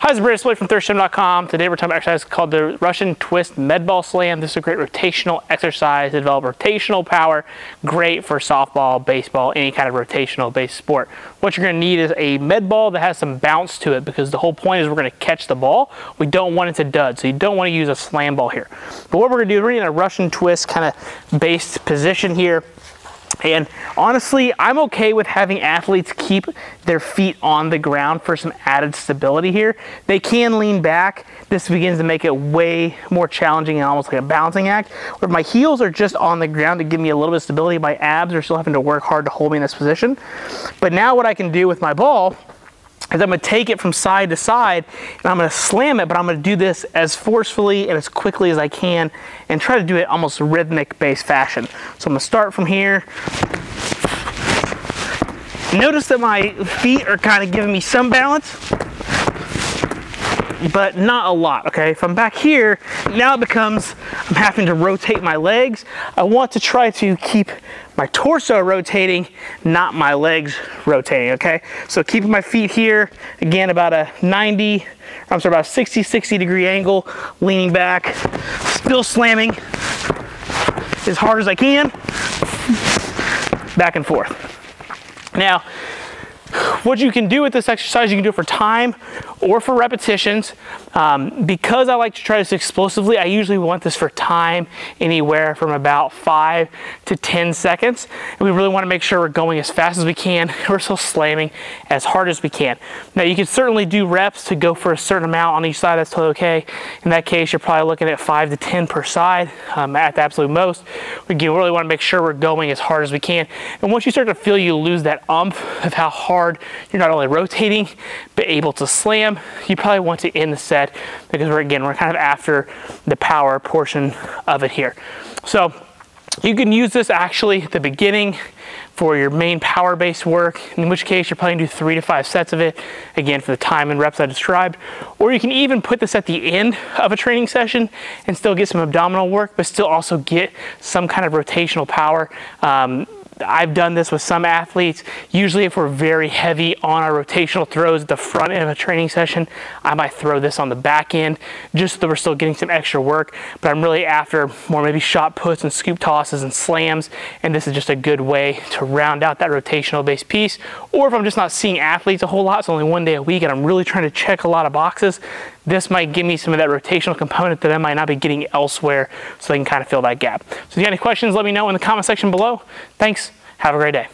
Hi, this is Brandon from ThirstGym.com. Today we're talking about exercise called the Russian Twist Med Ball Slam. This is a great rotational exercise to develop rotational power. Great for softball, baseball, any kind of rotational based sport. What you're going to need is a med ball that has some bounce to it, because the whole point is we're going to catch the ball. We don't want it to dud, so you don't want to use a slam ball here. But what we're going to do, we're in a Russian twist kind of based position here. And honestly, I'm okay with having athletes keep their feet on the ground for some added stability here. They can lean back. This begins to make it way more challenging and almost like a balancing act, where my heels are just on the ground to give me a little bit of stability. My abs are still having to work hard to hold me in this position. But now what I can do with my ball is I'm going to take it from side to side and I'm going to slam it, but I'm going to do this as forcefully and as quickly as I can and try to do it almost rhythmic based fashion. So I'm going to start from here. Notice that my feet are kind of giving me some balance, but not a lot, okay? If I'm back here, now it becomes I'm having to rotate my legs. I want to try to keep my torso rotating, not my legs rotating, okay? So keeping my feet here, again, about a 60 degree angle, leaning back, still slamming as hard as I can, back and forth. Now, what you can do with this exercise, you can do it for time or for repetitions. Because I like to try this explosively, I usually want this for time, anywhere from about 5 to 10 seconds. And we really want to make sure we're going as fast as we can. We're still slamming as hard as we can. Now, you can certainly do reps to go for a certain amount on each side. That's totally okay. In that case, you're probably looking at 5 to 10 per side at the absolute most. We really want to make sure we're going as hard as we can. And once you start to feel you lose that umph of how hard you're not only rotating, but able to slam, you probably want to end the set, because we're kind of after the power portion of it here. So you can use this actually at the beginning for your main power-based work, in which case you're probably going to do 3 to 5 sets of it, again, for the time and reps I described. Or you can even put this at the end of a training session and still get some abdominal work, but still also get some kind of rotational power. I've done this with some athletes. Usually if we're very heavy on our rotational throws at the front end of a training session, I might throw this on the back end just so that we're still getting some extra work. But I'm really after more maybe shot puts and scoop tosses and slams, and this is just a good way to round out that rotational based piece. Or if I'm just not seeing athletes a whole lot, it's only one day a week and I'm really trying to check a lot of boxes, this might give me some of that rotational component that I might not be getting elsewhere, so I can kind of fill that gap. So if you have any questions, let me know in the comment section below. Thanks. Have a great day.